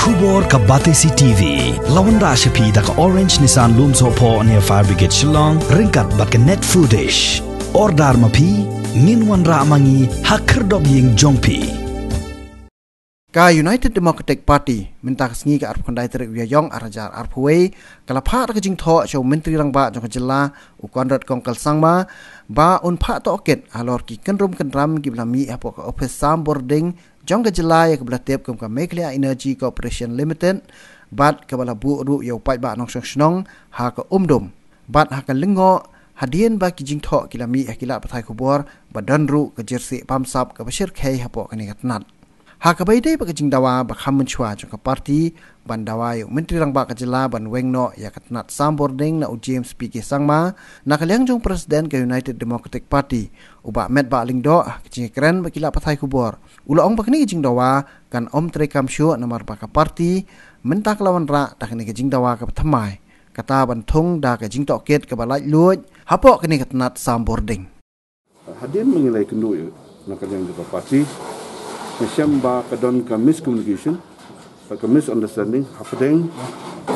Kubor ka Batesi TV. Lawan Rashapi da ka Orange Nissan Lumso po near Fire Brigade Shillong. Ringkat bat ka net footage. Ordar mapi. Ninwan ra mangi hakerdob ying jongpi. Ka United Democratic Party minta kesengi ke arp kondai terik wiayong arajar arpway kalapha ka jing tho show menteri rang ba jong jela ukon kongkal sangma ba un pha TOHKIT HALOR ki KYNRUM KYNRAM ki blami HAPOH ka office sam boarding jong ka jela ya belatep kum ka MeECL Energy Corporation Limited bat ka bala bu ru yo pai ba nong snong ha ka umdum bat ha ka lengo hadien ba ki jing tho kilami akila pathai khubor badan ru ka jersey pamsap ka bashir khai HAPOH kani katnat hakabai dai baka jing dawa baka menchua jong ka parti ban dawa yo menteri rang ba ka jela ban wengno ya katnat sam boarding na u James PK sangma na kalyang jong presiden ka United Democratic Party uba met ba lingdo jing keren bakila pathai kubor ulaong bakni jing dawa kan om trekam shu namar baka parti mentak lawan ra takni ka jing dawa ka thamai kata ban thung da ka jing TOHKIT ka balai luoj HAPOH kani katnat sam boarding hadin mengilai kendu na kalyang jong parti Mesyam ba kadon ka miscommunication, ka misunderstanding, hapedeng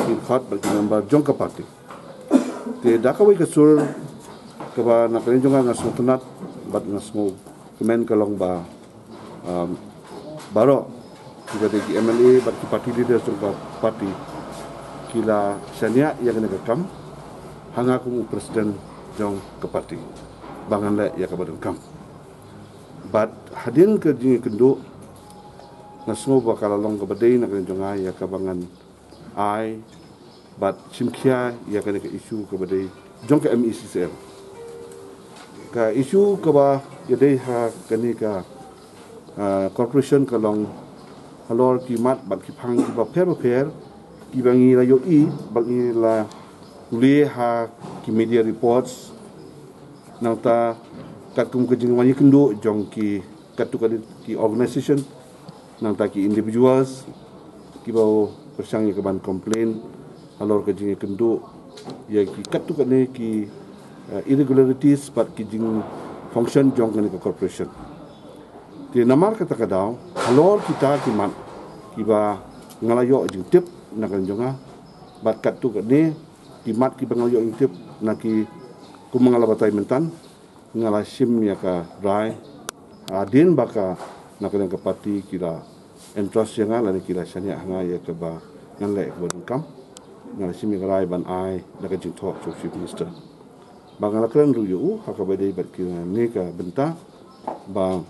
in khot bagi number jong ka parti. Te dakawai ka sur ka ba nakalin jonga nga sutunat bat nga smo kemen kalong ba baro kita di MLA bat ki parti leader jong ka parti kila sania yang kena kam hanga ku presiden jong ka parti bangan le ya ka badan kam. Bat hadin ke jingi kendu na semua bakal long ke badai nak kena jongai ya kabangan ai bat simkia ya kena ke isu ke badai jong ke MeECL ka isu ke ba ya dei ha kena ka corporation ke long HALOR ki mat bat ki phang ki ba per ki bangi la yo i bangi la uli ha ki media reports nang kat kum ke jing wani kendu jong ki katu ki organisation nang taki individuals ki bau persang ke ban komplain HALOR ke jing kendu ya ki katu kane ki irregularities but ki jing function jong kane ke corporation ti namar kata kadau HALOR kita ki man ki ba ngalayo jing tip nak jonga bat katu kane ki mat ki bangalayo jing tip nak ki kumangalabatai mentan ngala sim ya ka rai adin baka nakang ka parti kila entrust yang ngala kila sanya hanga ya ka ba ngalek bodin kam ngala sim ya rai ban ai nak jing talk to chief minister bangala kran ru yu ha ka bedai bat kila ne ka benta ba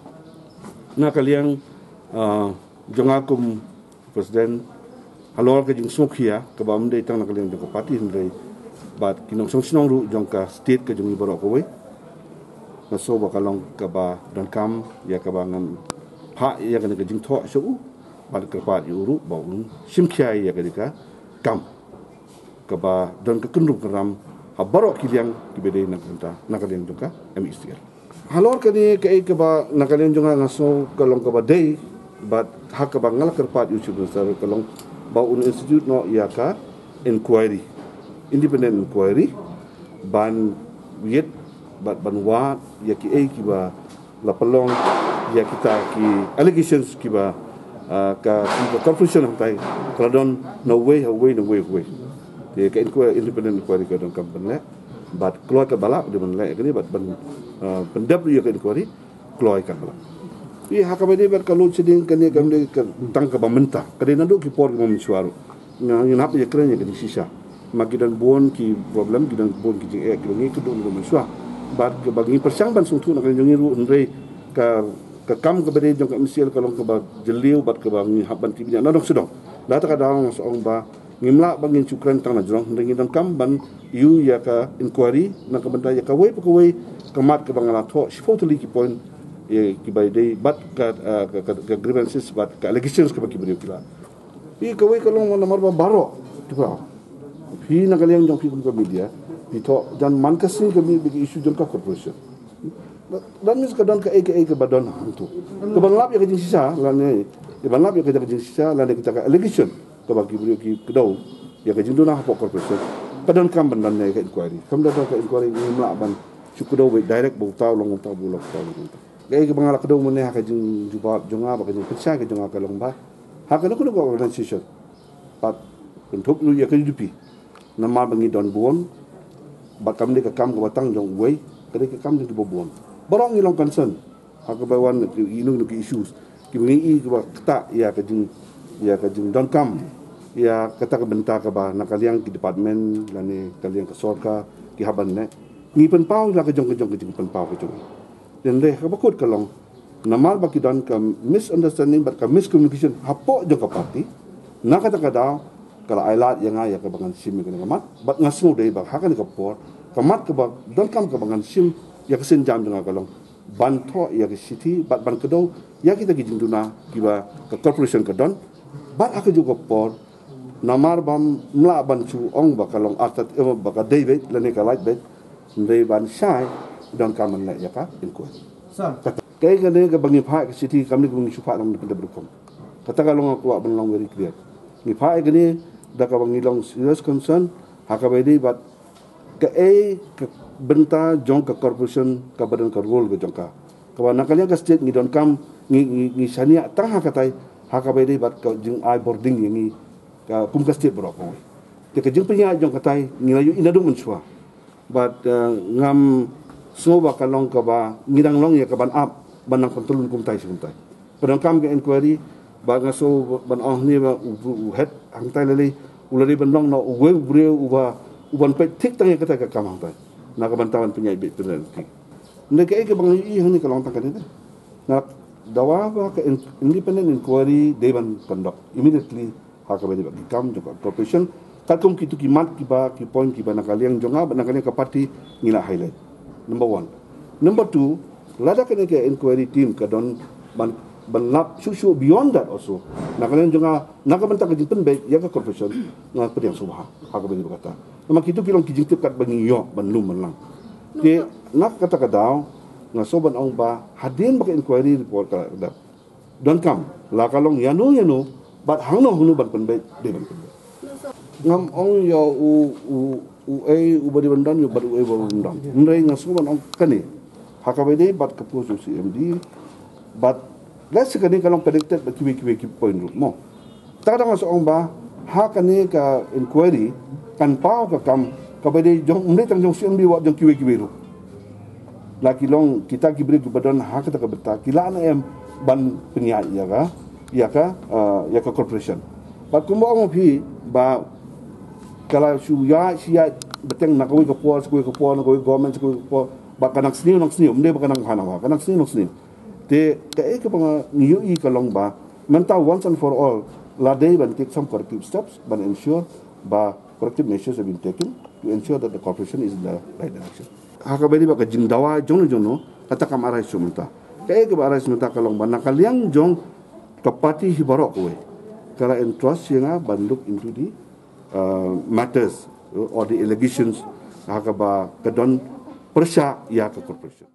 nakaliang jongakum presiden HALOR ke jing sokhia ka ba mdei tang nakaliang jong ka parti ndai bat kinong song ru jong ka state ke jong ibaro ko we so bakalong ka ba dan kam ya ka bangan ha ya ka jing tho so bal ka pa yu ru ba un sim khia ya ka kam ka ba dan ka KYNRUM KYNRAM ha baro kiliang ki bede na kunta nakaleng ka MeECL HALOR ka ni ka ba nakaleng jonga ngaso kalong ka ba day but ha ka ba ngal ka pa yu chibu sar kalong ba un institute no ya ka inquiry independent inquiry ban yet bat banwa ya ki ba la pelong ya kita ki allegations ki ba ka corporation hamtai kladon no way de ka inquiry independent inquiry ka don company bat keluar ka bala de man le ni bat ban pendap ya ka inquiry keluar ka bala i hakabede ber kalau seding kan ya gamde tang ka bamenta kadena do ki por mo misuaru ngap ya kren ya ki sisa makidan bon ki problem kidan bon ki jing ki ngi ku do mo misua bat ke bagi persang ban sungtu nak jongi ru ndrei ka kam ke bede jong ka MeECL kalong ke ba jeliu bat ke bangi haban tibinya na dong sedong la ta kadang song ba ngimla bangin cukran tang na jong ndeng dong kam ban yu ya ka inquiry na ka benda ya ka we kemat ke bangala tho totally ki point ki by day bat ka grievances bat ka allegations ke bagi beriu kila i ka we kalong na marba baro tiba hi na kaliang jong ki media itu dan mankasing kami bagi isu jangka corporation. Dan mis kadang ke badan itu. Kebanlap ya kejing sisa, lane. Kebanlap ya kejing sisa, lane kita ke allegation ke bagi beliau ki kedau ya kejing dona HAPOH corporation. Kadang kam bandan ya ke inquiry. Kam dah ke inquiry ni melaban cukudau direct bau tahu long tahu bulok tahu. Gaya ke bangala kedau meneh kejing jubab jonga ba kejing pecah ke jonga kalong ba. Ha kana ko organisation. pat bentuk lu ya ke UDP nama bangi don buon bat kam ni ke kam ke batang jong wei ke kam ni ke buon barang ilong concern hak bawan inu ke issues ki ngi ta ya ke jing don kam ya kata ke bentar ke ba nakaliang ki department lani kaliang ke SORKAR ki haban ne ngi pen pau la ke jong pen pau ke jong dan le ke bakut kalong namal baki don ke misunderstanding bat ke miscommunication HAPOH jong ke parti na kata kada kalau ailat yang ayah ke bangan sim ke ngamat bat ngasu dei ba hakan ke por kamat ke ba don kam ke bangan sim ya ke senjam dengan kalong banto ya ke city bat ban kedo ya kita ki jinduna kiba ke corporation ke don bat aku juga por namar bam mla ban chu ong ba kalong atat ba ka david lene ka light bet ndei ban shai don kam la ya ka in ko kai ke ne ke bangi PHAH ke city kami ke bangi sufa nam de berkom kata kalong aku ban long very clear ni PHAH ke da ka bangi long serious concern hakabedi bat ke ke benta jong ke corporation ka badan ka role ke jong ka kawana kalian ka state ni don kam ni sania tang hakatai hakabedi bat ka jing I boarding ni ka kum ka state bro ko ke jing penya jong katai ni layu inadu mensua bat ngam semua kalong ka ba ngidang long ya ka ban up banang kontrol kum tai kum tai padang kam ke inquiry ba ngaso ban oh ni ba head hang tai lele ulari ban long no we bre uban pe tik tang kata ka kam hang tai na ka bantawan punya ibit penalti ne ke bang i hani kalong tang kan na DAWA ba ke independent inquiry they ban conduct immediately ha ka bedi ba kam juga corporation takum kitu kimat kiba ki point kiba nakaliang jonga nakaliang ka party ngila highlight number 1 number 2 lada kena ke inquiry team ka don ban lap susu beyond that also nakalian juga nakabentak ke jipen baik ya ke corporation nga pediang subha ha ka bedi berkata nama kitu kilong kijing kat bangi yo ban lum lang ke nak kata kadau nga soban ong ba hadin ba inquiry report ka da don kam la kalong yanu bat hangno ban pen baik de ban pen ngam ong yo u badi bandan yo badu e bandan ndai nga soban ong kani hakabede bat kepusu CMD bat let's kani kalong predicted ba kiwi KYNRUM mo tada nga soong ba hakani ka inquiry kan pau ka kam kabede jong mne tang jong CMD wa jong kiwi ru laki long kita kibri badan hak ta ka beta kila na em ban penya ya ka corporation bat kumbo mo phi ba kala su ya sia beteng na ko po na ko government ko ba kanak sini mde ba kanang hanawa kanak sini te ke pang niyo I kalong ba menta once and for all la day ban take some corrective steps but ensure ba corrective measures have been taken to ensure that the corporation is in the right direction hakabedi ba ka jindawa jono kata kam arai sumenta ke ba arai sumenta kalong ba nakaliang jong kapati hibarok we kala entrust yang ban look into the matters or the allegations hakaba kadon persya ya ke corporation